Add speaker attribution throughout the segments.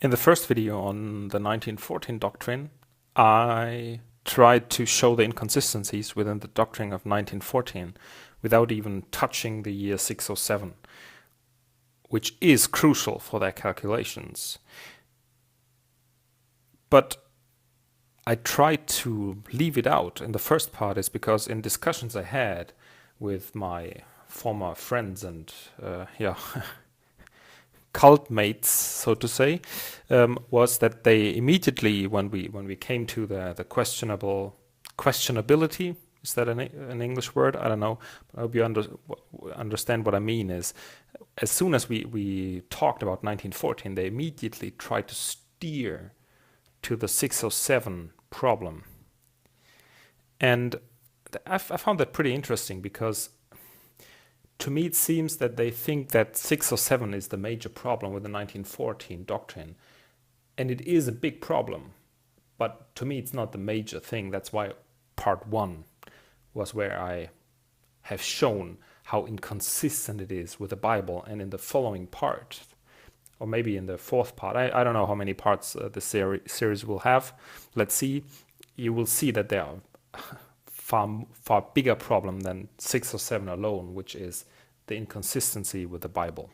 Speaker 1: In the first video on the 1914 doctrine, I tried to show the inconsistencies within the doctrine of 1914 without even touching the year 607, which is crucial for their calculations. But I tried to leave it out in the first part is because in discussions I had with my former friends and cult mates, so to say, was that they immediately, when we came to the questionability, is that an English word? I don't know. I hope you understand what I mean. Is as soon as we talked about 1914, they immediately tried to steer to the 607 problem, and I found that pretty interesting because to me, it seems that they think that 607 is the major problem with the 1914 doctrine. And it is a big problem. But to me, it's not the major thing. That's why part 1 was where I have shown how inconsistent it is with the Bible. And in the following part, or maybe in the 4th part, I don't know how many parts the series will have. Let's see. You will see that there are far bigger problem than 6 or 7 alone, which is the inconsistency with the Bible.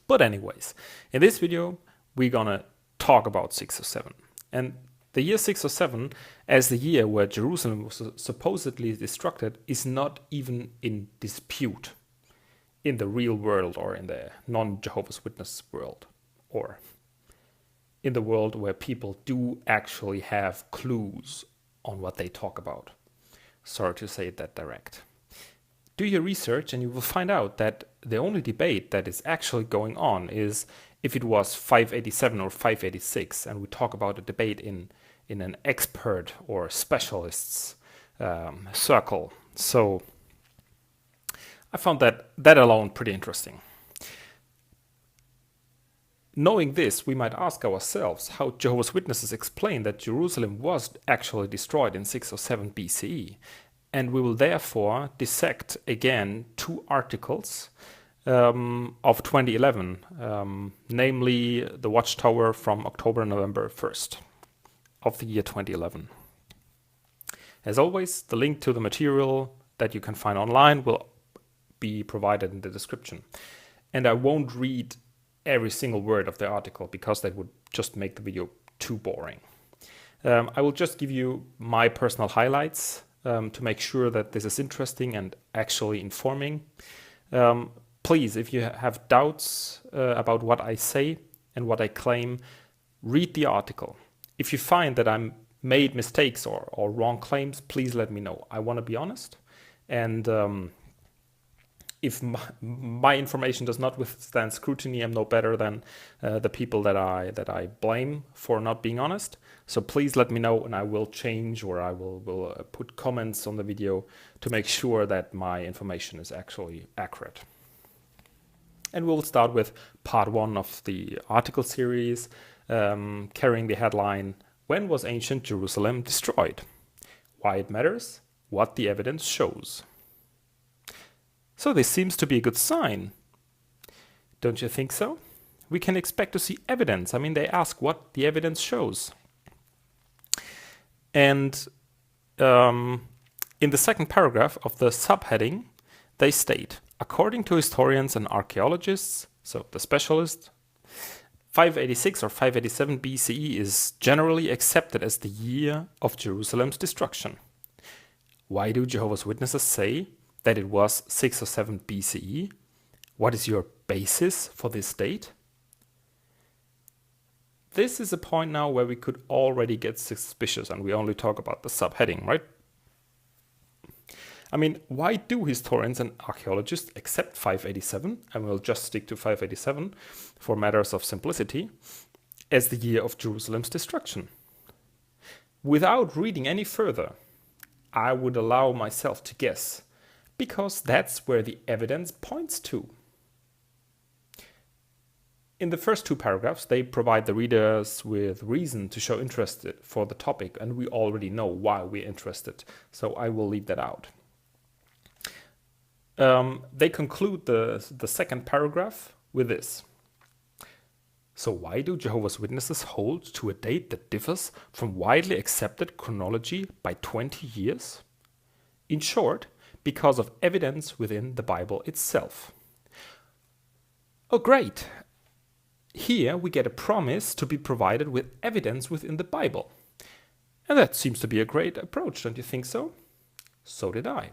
Speaker 1: But anyways, in this video, we're gonna talk about 607. And the year 607, as the year where Jerusalem was supposedly destructed, is not even in dispute in the real world or in the non-Jehovah's Witness world, or in the world where people do actually have clues on what they talk about. Sorry to say it that direct. Do your research and you will find out that the only debate that is actually going on is if it was 587 or 586, and we talk about a debate in an expert or specialists circle. So I found that alone pretty interesting. Knowing this, we might ask ourselves how Jehovah's Witnesses explain that Jerusalem was actually destroyed in 607 BCE. And we will therefore dissect again 2 articles of 2011, namely the Watchtower from October-November 1st of the year 2011. As always, the link to the material that you can find online will be provided in the description. And I won't read every single word of the article because that would just make the video too boring. I will just give you my personal highlights to make sure that this is interesting and actually informing. Please, if you have doubts about what I say and what I claim, read the article. If you find that I made mistakes or wrong claims, please let me know. I want to be honest. And if my information does not withstand scrutiny, I'm no better than the people that I blame for not being honest. So please let me know and I will change, or I will put comments on the video to make sure that my information is actually accurate. And we'll start with part 1 of the article series, carrying the headline, "When was ancient Jerusalem destroyed? Why it matters, what the evidence shows." So this seems to be a good sign. Don't you think so? We can expect to see evidence. I mean, they ask what the evidence shows. And in the second paragraph of the subheading, they state, according to historians and archaeologists, so the specialists, 586 or 587 BCE is generally accepted as the year of Jerusalem's destruction. Why do Jehovah's Witnesses say that it was 6 or 7 BCE? What is your basis for this date? This is a point now where we could already get suspicious, and we only talk about the subheading, right? I mean, why do historians and archaeologists accept 587, and we'll just stick to 587 for matters of simplicity, as the year of Jerusalem's destruction? Without reading any further, I would allow myself to guess, because that's where the evidence points to. In the first 2 paragraphs, they provide the readers with reason to show interest for the topic, and we already know why we're interested, so I will leave that out. They conclude the second paragraph with this. So why do Jehovah's Witnesses hold to a date that differs from widely accepted chronology by 20 years? In short, because of evidence within the Bible itself. Oh, great! Here we get a promise to be provided with evidence within the Bible. And that seems to be a great approach, don't you think so? So did I.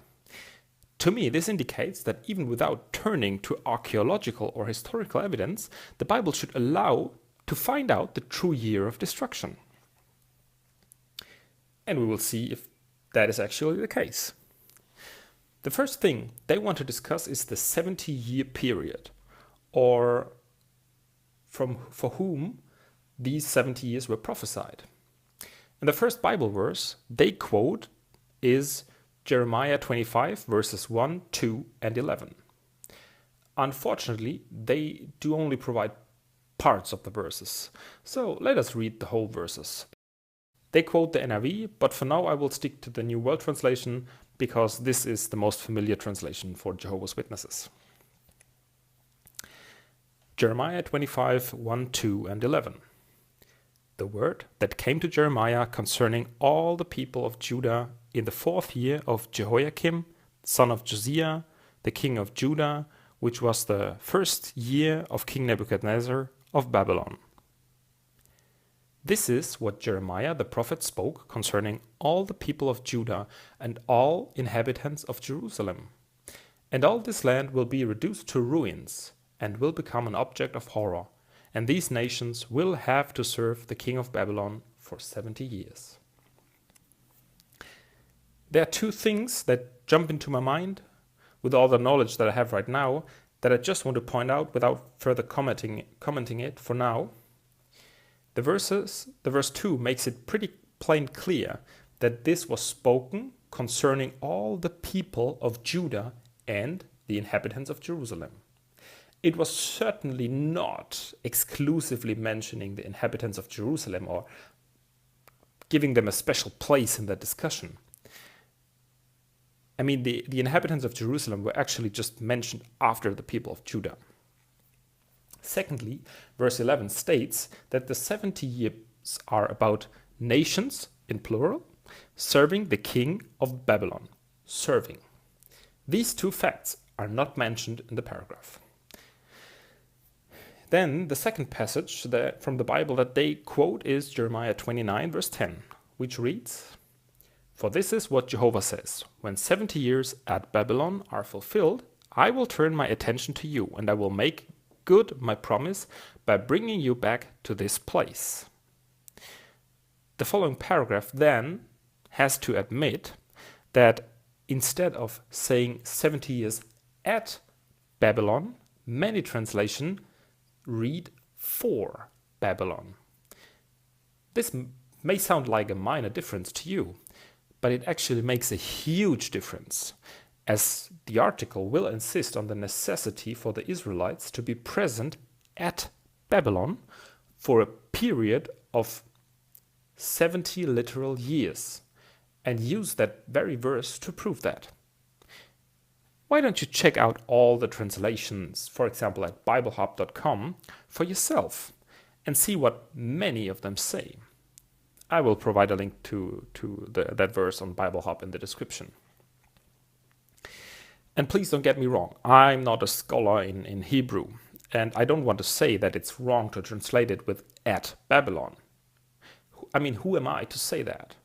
Speaker 1: To me, this indicates that even without turning to archaeological or historical evidence, the Bible should allow to find out the true year of destruction. And we will see if that is actually the case. The first thing they want to discuss is the 70-year period, or for whom these 70 years were prophesied. And the first Bible verse they quote is Jeremiah 25, verses 1, 2, and 11. Unfortunately, they do only provide parts of the verses. So let us read the whole verses. They quote the NIV, but for now I will stick to the New World Translation because this is the most familiar translation for Jehovah's Witnesses. Jeremiah 25, 1, 2, and 11. The word that came to Jeremiah concerning all the people of Judah in the 4th year of Jehoiakim, son of Josiah, the king of Judah, which was the 1st year of King Nebuchadnezzar of Babylon. This is what Jeremiah the prophet spoke concerning all the people of Judah and all inhabitants of Jerusalem. And all this land will be reduced to ruins and will become an object of horror, and these nations will have to serve the king of Babylon for 70 years. There are two things that jump into my mind with all the knowledge that I have right now that I just want to point out without further commenting it for now. The verse 2 makes it pretty plain clear that this was spoken concerning all the people of Judah and the inhabitants of Jerusalem. It was certainly not exclusively mentioning the inhabitants of Jerusalem or giving them a special place in that discussion. I mean, the inhabitants of Jerusalem were actually just mentioned after the people of Judah. Secondly, verse 11 states that the 70 years are about nations, in plural, serving the king of Babylon. Serving. These two facts are not mentioned in the paragraph. Then the second passage from the Bible that they quote is Jeremiah 29, verse 10, which reads, "For this is what Jehovah says, when 70 years at Babylon are fulfilled, I will turn my attention to you, and I will make good my promise by bringing you back to this place." The following paragraph then has to admit that instead of saying 70 years at Babylon, many translations read for Babylon. This may sound like a minor difference to you, but it actually makes a huge difference, as the article will insist on the necessity for the Israelites to be present at Babylon for a period of 70 literal years, and use that very verse to prove that. Why don't you check out all the translations, for example at BibleHub.com, for yourself and see what many of them say. I will provide a link to that verse on BibleHub in the description. And please don't get me wrong, I'm not a scholar in Hebrew, and I don't want to say that it's wrong to translate it with at Babylon. I mean, who am I to say that?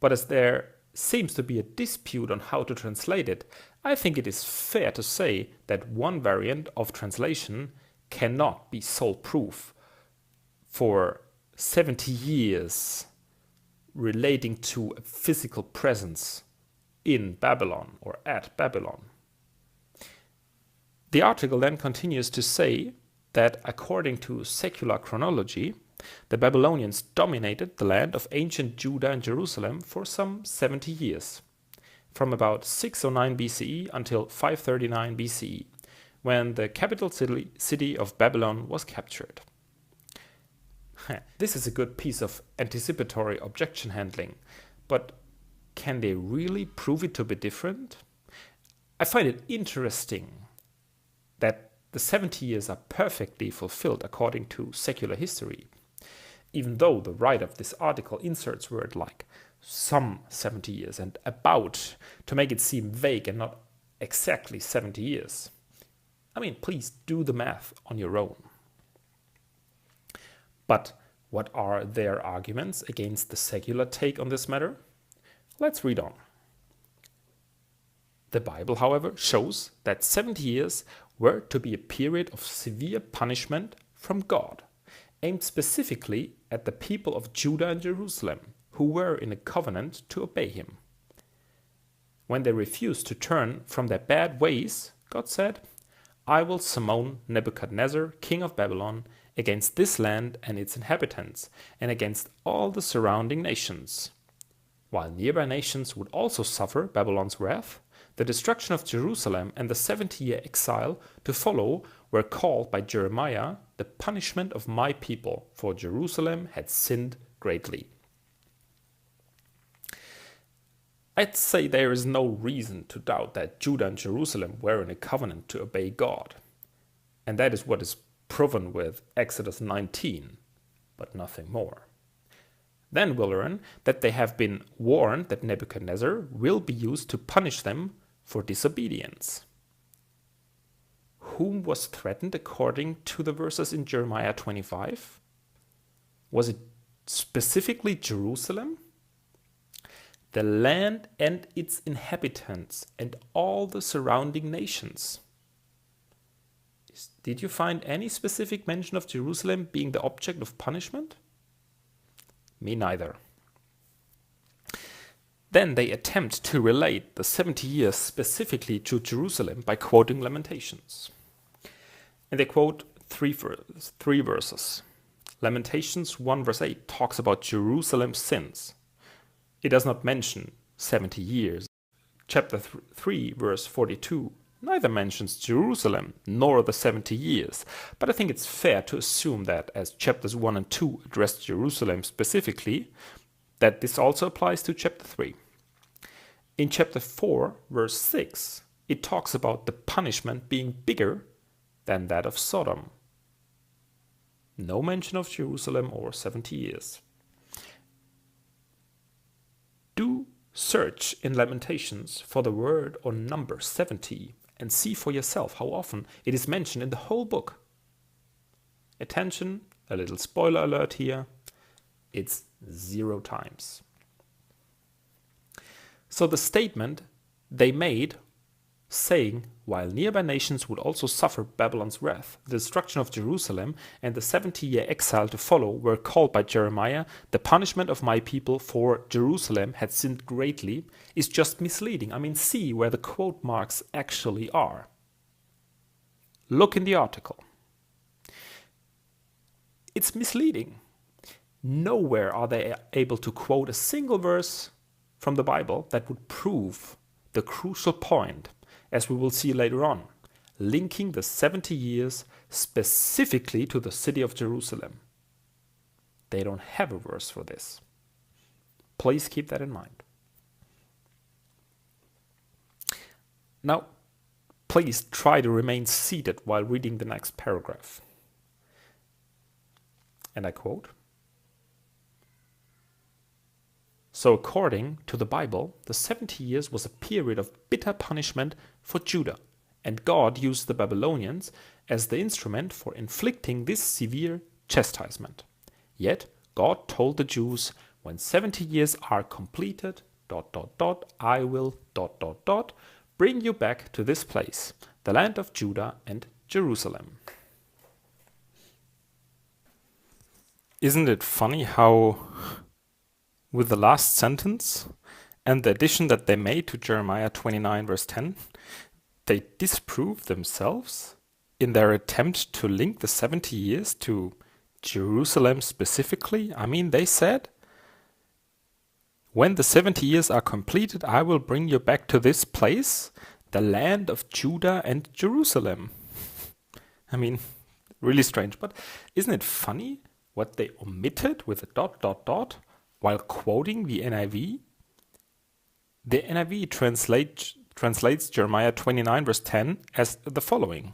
Speaker 1: But as there seems to be a dispute on how to translate it, I think it is fair to say that one variant of translation cannot be sole proof for 70 years relating to a physical presence in Babylon or at Babylon. The article then continues to say that according to secular chronology, the Babylonians dominated the land of ancient Judah and Jerusalem for some 70 years, from about 609 BCE until 539 BCE, when the capital city of Babylon was captured. This is a good piece of anticipatory objection handling, but can they really prove it to be different? I find it interesting that the 70 years are perfectly fulfilled according to secular history, even though the writer of this article inserts words like some 70 years and about to make it seem vague and not exactly 70 years. I mean, please do the math on your own. But what are their arguments against the secular take on this matter? Let's read on. The Bible, however, shows that 70 years were to be a period of severe punishment from God, aimed specifically at the people of Judah and Jerusalem, who were in a covenant to obey him. When they refused to turn from their bad ways, God said, "I will summon Nebuchadnezzar, king of Babylon, against this land and its inhabitants, and against all the surrounding nations." While nearby nations would also suffer Babylon's wrath, the destruction of Jerusalem and the 70-year exile to follow were called by Jeremiah the punishment of my people, for Jerusalem had sinned greatly. I'd say there is no reason to doubt that Judah and Jerusalem were in a covenant to obey God. And that is what is proven with Exodus 19, but nothing more. Then we'll learn that they have been warned that Nebuchadnezzar will be used to punish them for disobedience. Whom was threatened according to the verses in Jeremiah 25? Was it specifically Jerusalem? The land and its inhabitants and all the surrounding nations. Did you find any specific mention of Jerusalem being the object of punishment? Me neither. Then they attempt to relate the 70 years specifically to Jerusalem by quoting Lamentations. And they quote three verses. Lamentations 1 verse 8 talks about Jerusalem's sins. It does not mention 70 years. Chapter 3 verse 42 neither mentions Jerusalem nor the 70 years, but I think it's fair to assume that as chapters 1 and 2 address Jerusalem specifically, that this also applies to chapter 3. In chapter 4 verse 6, it talks about the punishment being bigger than that of Sodom. No mention of Jerusalem or 70 years. Do search in Lamentations for the word or number 70 and see for yourself how often it is mentioned in the whole book. Attention, a little spoiler alert here, it's 0 times. So the statement they made saying, while nearby nations would also suffer Babylon's wrath, the destruction of Jerusalem and the 70-year exile to follow were called by Jeremiah, the punishment of my people, for Jerusalem had sinned greatly, is just misleading. I mean, see where the quote marks actually are. Look in the article. It's misleading. Nowhere are they able to quote a single verse from the Bible that would prove the crucial point, as we will see later on, linking the 70 years specifically to the city of Jerusalem. They don't have a verse for this. Please keep that in mind. Now, please try to remain seated while reading the next paragraph. And I quote, "So according to the Bible, the 70 years was a period of bitter punishment for Judah, and God used the Babylonians as the instrument for inflicting this severe chastisement. Yet God told the Jews, when 70 years are completed, ... I will ... bring you back to this place, the land of Judah and Jerusalem." Isn't it funny how, with the last sentence and the addition that they made to Jeremiah 29 verse 10, they disprove themselves in their attempt to link the 70 years to Jerusalem specifically? I mean, they said, when the 70 years are completed, I will bring you back to this place, the land of Judah and Jerusalem. I mean, really strange, but isn't it funny what they omitted with a ... while quoting the NIV? The NIV translates Jeremiah 29 verse 10 as the following.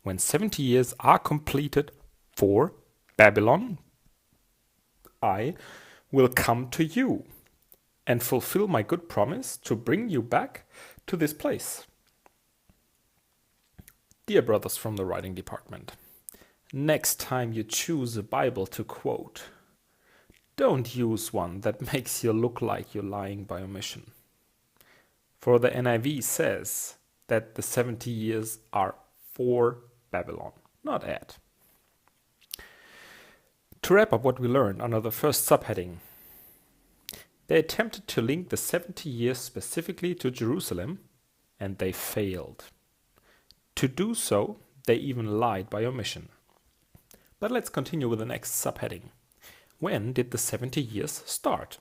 Speaker 1: When 70 years are completed for Babylon, I will come to you and fulfill my good promise to bring you back to this place. Dear brothers from the writing department, next time you choose a Bible to quote, don't use one that makes you look like you're lying by omission. For the NIV says that the 70 years are for Babylon, not at. To wrap up what we learned under the first subheading, they attempted to link the 70 years specifically to Jerusalem, and they failed. To do so, they even lied by omission. But let's continue with the next subheading. When did the 70 years start?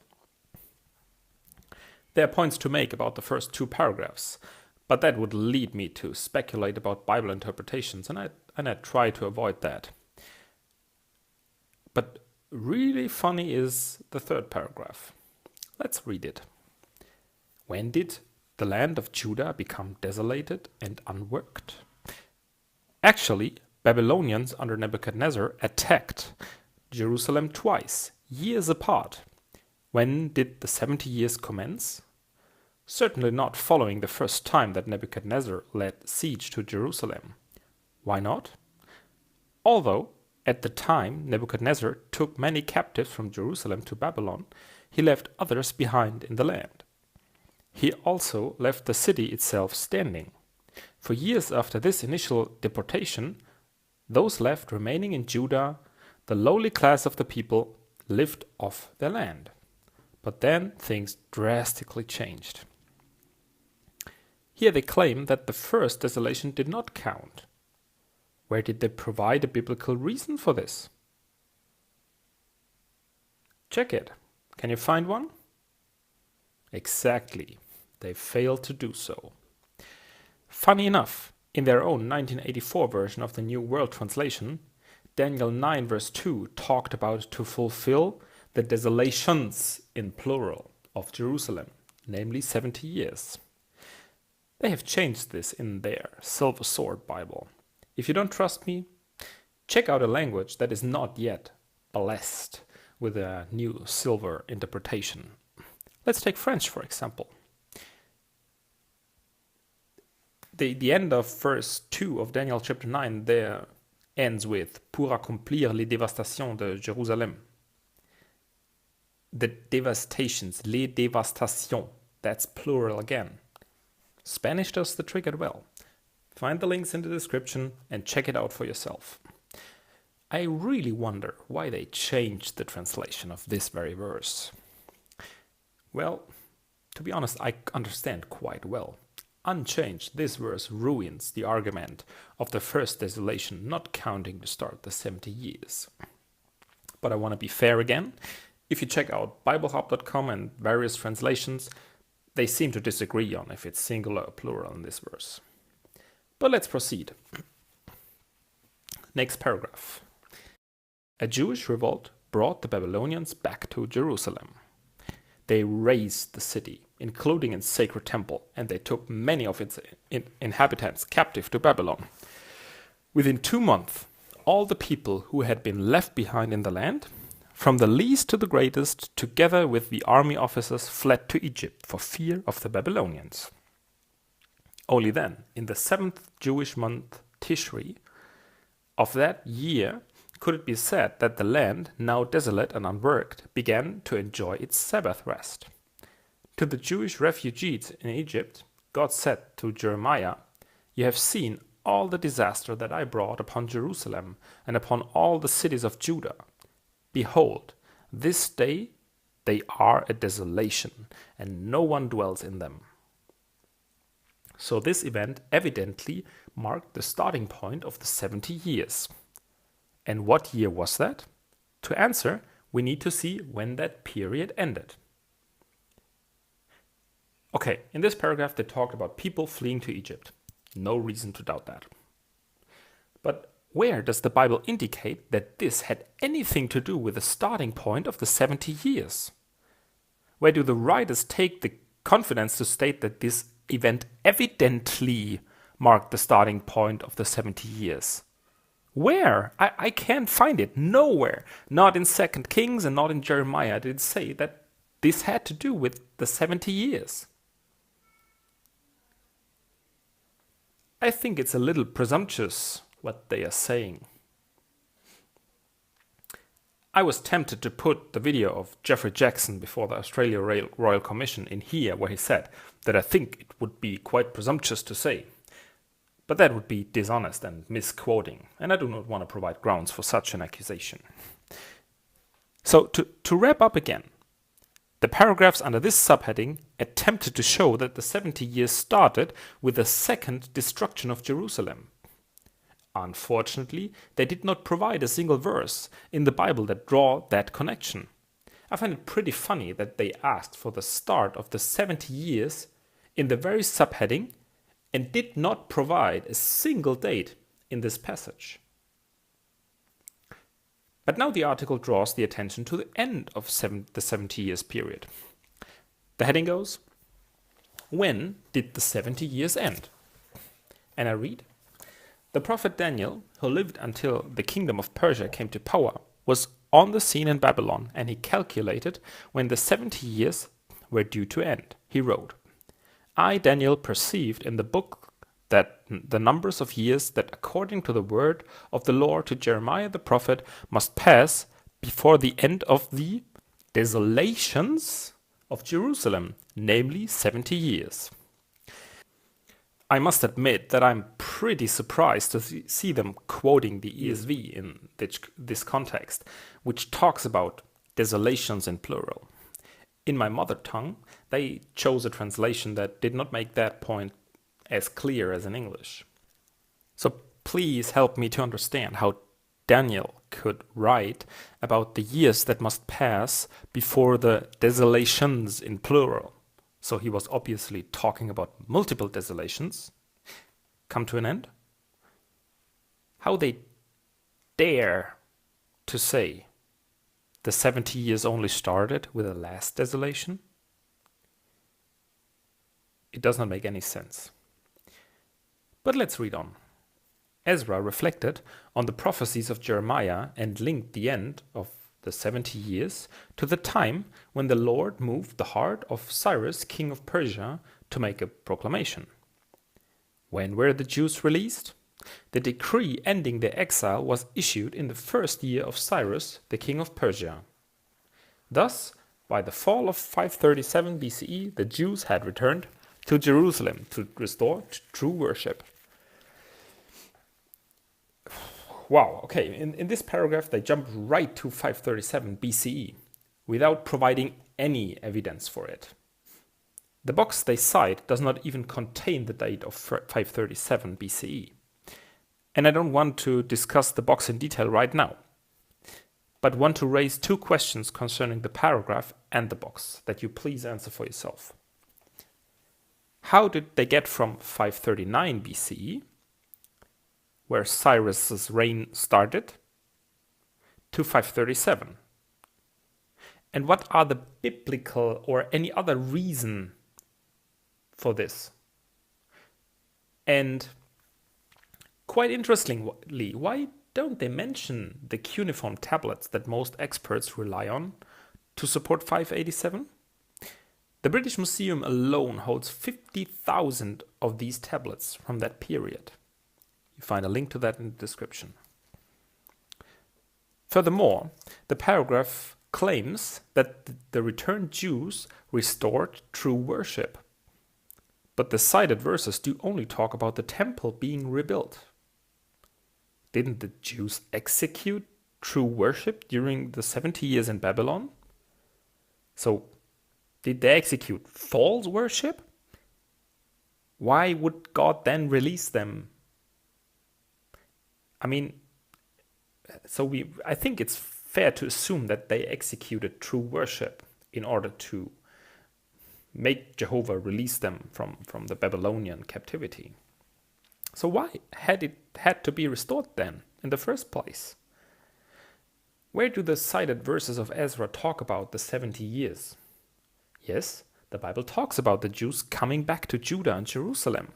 Speaker 1: There are points to make about the first two paragraphs, but that would lead me to speculate about Bible interpretations, and I try to avoid that. But really funny is the third paragraph. Let's read it. When did the land of Judah become desolated and unworked? Actually, Babylonians under Nebuchadnezzar attacked Jerusalem twice, years apart. When did the 70 years commence? Certainly not following the first time that Nebuchadnezzar laid siege to Jerusalem. Why not? Although, at the time Nebuchadnezzar took many captives from Jerusalem to Babylon, he left others behind in the land. He also left the city itself standing. For years after this initial deportation, those left remaining in Judah, the lowly class of the people, lived off their land. But then things drastically changed. Here they claim that the first desolation did not count. Where did they provide a biblical reason for this? Check it. Can you find one? Exactly. They failed to do so. Funny enough, in their own 1984 version of the New World Translation, Daniel 9 verse 2 talked about to fulfill the desolations in plural of Jerusalem, namely 70 years. They have changed this in their Silver Sword Bible. If you don't trust me, check out a language that is not yet blessed with a new silver interpretation. Let's take French, for example. The end of verse 2 of Daniel chapter 9 there ends with pour accomplir les dévastations de Jérusalem. The devastations, les dévastations, that's plural again. Spanish does the trick as well. Find the links in the description and check it out for yourself. I really wonder why they changed the translation of this very verse. Well, to be honest, I understand quite well. Unchanged, this verse ruins the argument of the first desolation not counting to start the 70 years. But I want to be fair again. If you check out BibleHub.com and various translations, they seem to disagree on if it's singular or plural in this verse. But let's proceed. Next paragraph. A Jewish revolt brought the Babylonians back to Jerusalem. They razed the city, including its sacred temple, and they took many of its inhabitants captive to Babylon. Within 2 months, all the people who had been left behind in the land, from the least to the greatest, together with the army officers, fled to Egypt for fear of the Babylonians. Only then, in the 7th Jewish month Tishri of that year, could it be said that the land, now desolate and unworked, began to enjoy its Sabbath rest. To the Jewish refugees in Egypt, God said to Jeremiah, "You have seen all the disaster that I brought upon Jerusalem and upon all the cities of Judah. Behold, this day they are a desolation, and no one dwells in them." So this event evidently marked the starting point of the 70 years. And what year was that? To answer, we need to see when that period ended. Okay, in this paragraph they talked about people fleeing to Egypt. No reason to doubt that. But where does the Bible indicate that this had anything to do with the starting point of the 70 years? Where do the writers take the confidence to state that this event evidently marked the starting point of the 70 years. Where? I can't find it. Nowhere. Not in 2nd Kings and not in Jeremiah did it say that this had to do with the 70 years. I think it's a little presumptuous what they are saying. I was tempted to put the video of Geoffrey Jackson before the Australia Royal Commission in here, where he said that I think it would be quite presumptuous to say. But that would be dishonest and misquoting, and I do not want to provide grounds for such an accusation. So to wrap up again, the paragraphs under this subheading attempted to show that the 70 years started with the second destruction of Jerusalem. Unfortunately, they did not provide a single verse in the Bible that draw that connection. I find it pretty funny that they asked for the start of the 70 years in the very subheading and did not provide a single date in this passage. But now the article draws the attention to the end of the 70 years period. The heading goes, "When did the 70 years end?" And I read, "The prophet Daniel, who lived until the kingdom of Persia came to power, was on the scene in Babylon, and he calculated when the 70 years were due to end. He wrote, I, Daniel, perceived in the book that the numbers of years that according to the word of the Lord to Jeremiah the prophet must pass before the end of the desolations of Jerusalem, namely 70 years. I must admit that I'm pretty surprised to see them quoting the ESV in this context, which talks about desolations in plural. In my mother tongue, they chose a translation that did not make that point as clear as in English. So please help me to understand how Daniel could write about the years that must pass before the desolations in plural. So he was obviously talking about multiple desolations come to an end. How they dare to say the 70 years only started with the last desolation? It does not make any sense. But let's read on. Ezra reflected on the prophecies of Jeremiah and linked the end of the 70 years to the time when the Lord moved the heart of Cyrus, king of Persia, to make a proclamation. When were the Jews released? The decree ending their exile was issued in the first year of Cyrus, the king of Persia. Thus, by the fall of 537 BCE, the Jews had returned to Jerusalem to restore true worship. Wow, okay, in this paragraph they jump right to 537 BCE without providing any evidence for it. The box they cite does not even contain the date of 537 BCE. And I don't want to discuss the box in detail right now, but want to raise two questions concerning the paragraph and the box that you please answer for yourself. How did they get from 539 BCE, where Cyrus's reign started, to 537? And what are the biblical or any other reason for this? And quite interestingly, why don't they mention the cuneiform tablets that most experts rely on to support 587? The British Museum alone holds 50,000 of these tablets from that period. You find a link to that in the description. Furthermore, the paragraph claims that the returned Jews restored true worship. But the cited verses do only talk about the temple being rebuilt. Didn't the Jews execute true worship during the 70 years in Babylon? So, did they execute false worship? Why would God then release them? I mean, I think it's fair to assume that they executed true worship in order to make Jehovah release them from the Babylonian captivity. So why had it had to be restored then in the first place? Where do the cited verses of Ezra talk about the 70 years? Yes, the Bible talks about the Jews coming back to Judah and Jerusalem.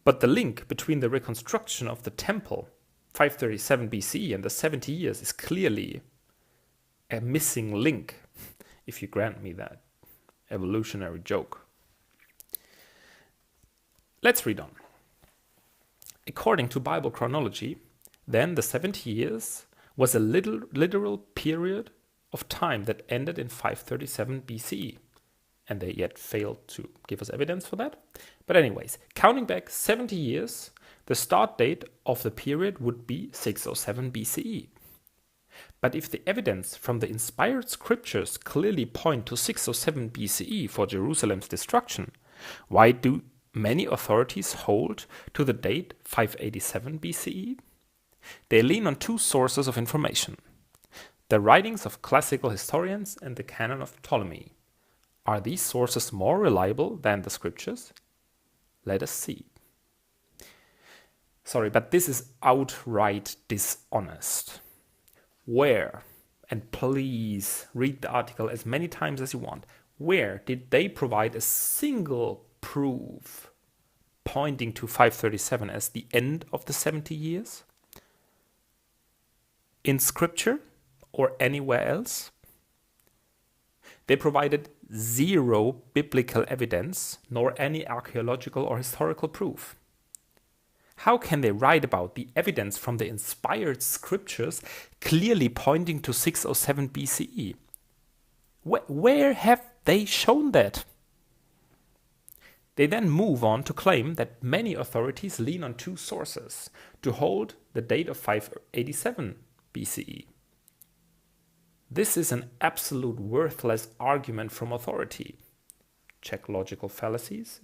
Speaker 1: But the link between the reconstruction of the temple, 537 BCE, and the 70 years is clearly a missing link, if you grant me that evolutionary joke. Let's read on. According to Bible chronology, then the 70 years was a literal period of time that ended in 537 BCE. And they yet failed to give us evidence for that. But anyways, counting back 70 years, the start date of the period would be 607 BCE. But if the evidence from the inspired scriptures clearly point to 607 BCE for Jerusalem's destruction, why do many authorities hold to the date 587 BCE? They lean on two sources of information: the writings of classical historians and the Canon of Ptolemy. Are these sources more reliable than the scriptures? Let us see. Sorry, but this is outright dishonest. Where, and please read the article as many times as you want, where did they provide a single proof pointing to 537 as the end of the 70 years? In scripture or anywhere else? They provided zero biblical evidence, nor any archaeological or historical proof. How can they write about the evidence from the inspired scriptures clearly pointing to 607 BCE? Where have they shown that? They then move on to claim that many authorities lean on two sources to hold the date of 587 BCE. This is an absolute worthless argument from authority. Check logical fallacies.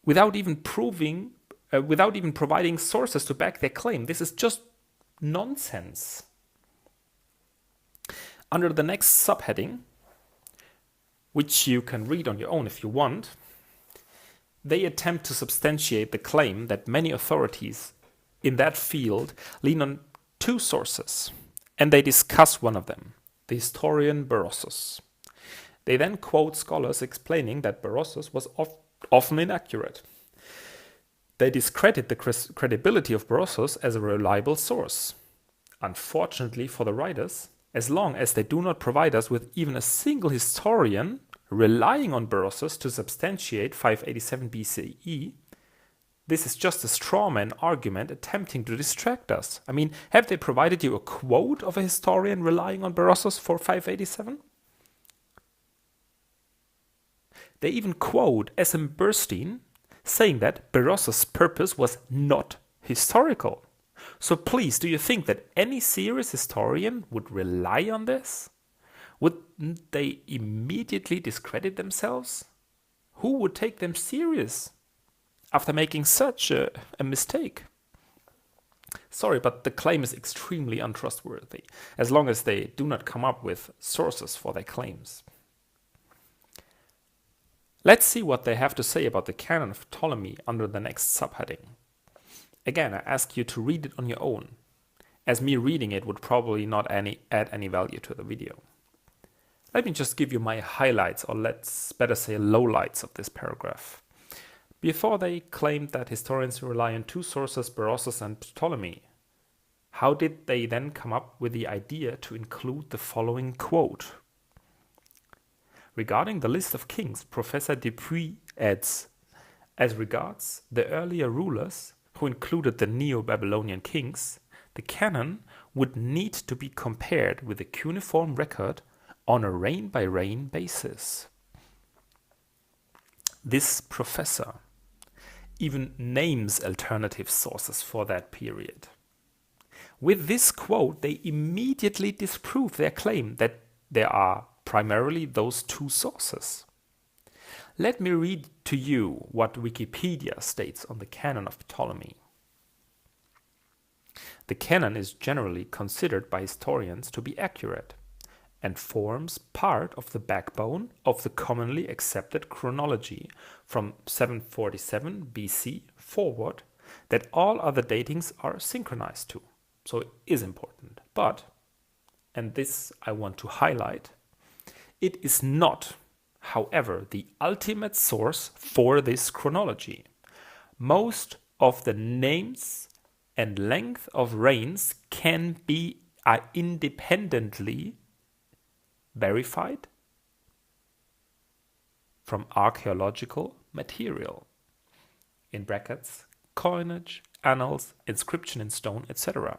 Speaker 1: Without even providing sources to back their claim. This is just nonsense. Under the next subheading, which you can read on your own if you want, they attempt to substantiate the claim that many authorities in that field lean on two sources. And they discuss one of them, the historian Berossus. They then quote scholars explaining that Berossus was often inaccurate. They discredit the credibility of Berossus as a reliable source. Unfortunately for the writers, as long as they do not provide us with even a single historian relying on Berossus to substantiate 587 BCE, this is just a strawman argument attempting to distract us. I mean, have they provided you a quote of a historian relying on Berossus for 587? They even quote S.M. Burstein saying that Berossus' purpose was not historical. So please, do you think that any serious historian would rely on this? Wouldn't they immediately discredit themselves? Who would take them serious after making such a mistake? Sorry, but the claim is extremely untrustworthy, as long as they do not come up with sources for their claims. Let's see what they have to say about the Canon of Ptolemy under the next subheading. Again, I ask you to read it on your own, as me reading it would probably not add any value to the video. Let me just give you my highlights, or let's better say lowlights of this paragraph. Before they claimed that historians rely on two sources, Berossus and Ptolemy, how did they then come up with the idea to include the following quote? Regarding the list of kings, Professor Dupuy adds, as regards the earlier rulers, who included the Neo-Babylonian kings, the canon would need to be compared with the cuneiform record on a reign-by-reign basis. This professor even names alternative sources for that period. With this quote, they immediately disprove their claim that there are primarily those two sources. Let me read to you what Wikipedia states on the Canon of Ptolemy. The canon is generally considered by historians to be accurate and forms part of the backbone of the commonly accepted chronology from 747 BC forward that all other datings are synchronized to. So it is important. But, and this I want to highlight, it is not, however, the ultimate source for this chronology. Most of the names and length of reigns can be independently verified from archaeological material, in brackets, coinage, annals, inscription in stone, etc.,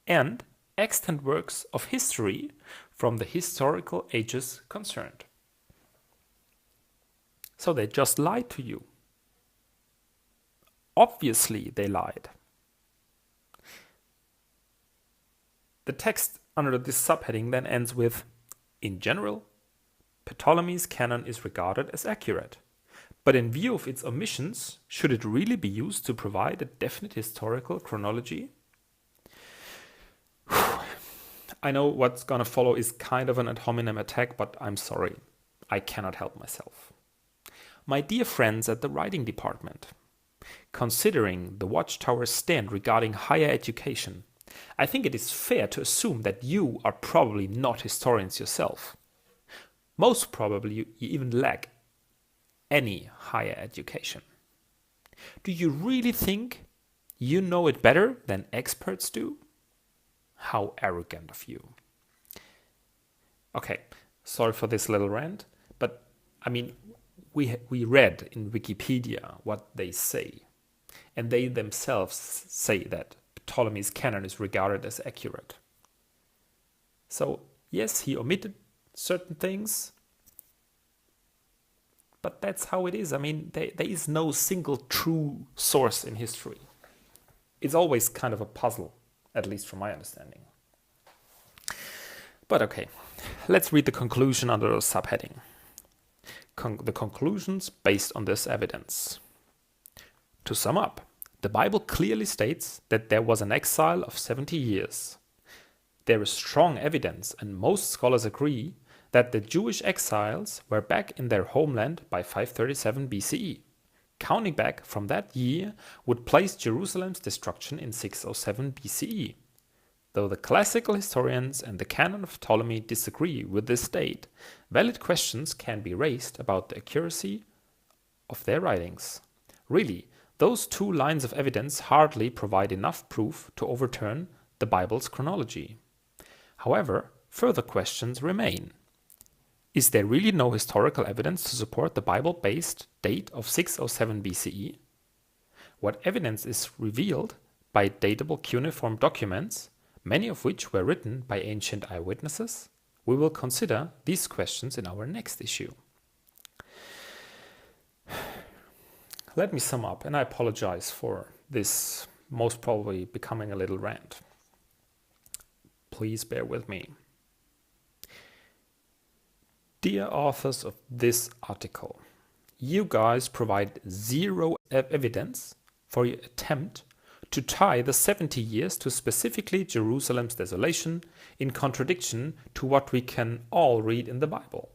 Speaker 1: and extant works of history from the historical ages concerned. So they just lied to you. Obviously, they lied. The text under this subheading then ends with, in general, Ptolemy's canon is regarded as accurate. But in view of its omissions, should it really be used to provide a definite historical chronology? I know what's gonna follow is kind of an ad hominem attack, but I'm sorry. I cannot help myself. My dear friends at the writing department, considering the Watchtower's stand regarding higher education, I think it is fair to assume that you are probably not historians yourself. Most probably you even lack any higher education. Do you really think you know it better than experts do? How arrogant of you. Okay, sorry for this little rant, but I mean, we read in Wikipedia what they say, and they themselves say that Ptolemy's canon is regarded as accurate. So yes, he omitted certain things, but that's how it is. I mean, there is no single true source in history. It's always kind of a puzzle, at least from my understanding. But okay, let's read the conclusion under the subheading. The conclusions based on this evidence. To sum up, the Bible clearly states that there was an exile of 70 years. There is strong evidence, and most scholars agree, that the Jewish exiles were back in their homeland by 537 BCE. Counting back from that year would place Jerusalem's destruction in 607 BCE. Though the classical historians and the Canon of Ptolemy disagree with this date, valid questions can be raised about the accuracy of their writings. Really, those two lines of evidence hardly provide enough proof to overturn the Bible's chronology. However, further questions remain. Is there really no historical evidence to support the Bible-based date of 607 BCE? What evidence is revealed by datable cuneiform documents, many of which were written by ancient eyewitnesses? We will consider these questions in our next issue. Let me sum up, and I apologize for this most probably becoming a little rant. Please bear with me. Dear authors of this article, you guys provide zero evidence for your attempt to tie the 70 years to specifically Jerusalem's desolation, in contradiction to what we can all read in the Bible.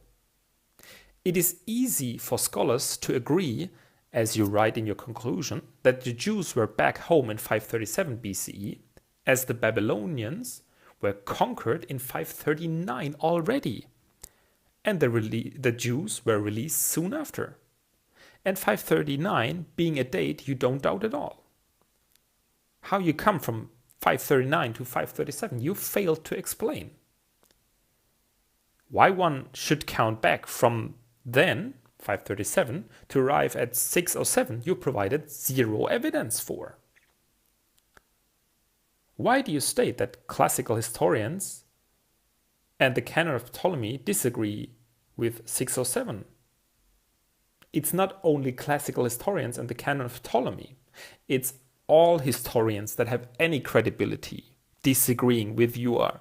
Speaker 1: It is easy for scholars to agree, as you write in your conclusion, that the Jews were back home in 537 BCE, as the Babylonians were conquered in 539 already, and the Jews were released soon after, and 539 being a date you don't doubt at all. How you come from 539 to 537, you failed to explain. Why one should count back from then, 537, to arrive at 607, you provided zero evidence for. Why do you state that classical historians and the Canon of Ptolemy disagree with 607? It's not only classical historians and the Canon of Ptolemy, it's all historians that have any credibility disagreeing with your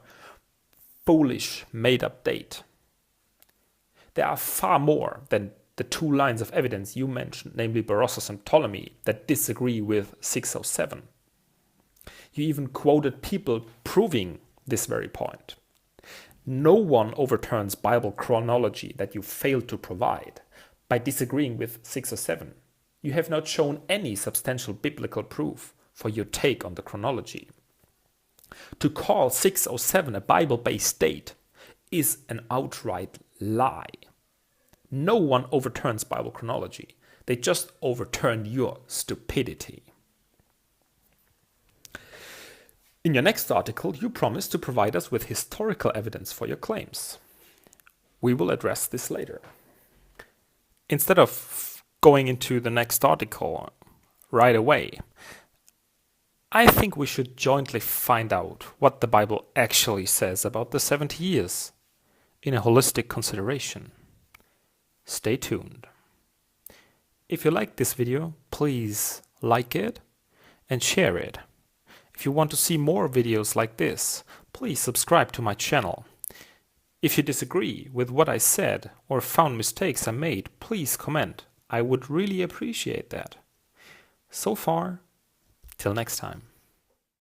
Speaker 1: foolish made-up date. There are far more than the two lines of evidence you mentioned, namely Berossus and Ptolemy, that disagree with 607. You even quoted people proving this very point. No one overturns Bible chronology that you failed to provide by disagreeing with 607. You have not shown any substantial biblical proof for your take on the chronology. To call 607 a Bible-based date is an outright lie. No one overturns Bible chronology. They just overturned your stupidity. In your next article, you promise to provide us with historical evidence for your claims. We will address this later. Instead of going into the next article right away, I think we should jointly find out what the Bible actually says about the 70 years in a holistic consideration. Stay tuned. If you like this video, please like it and share it. If you want to see more videos like this, please subscribe to my channel. If you disagree with what I said or found mistakes I made, please comment. I would really appreciate that. So far, till next time.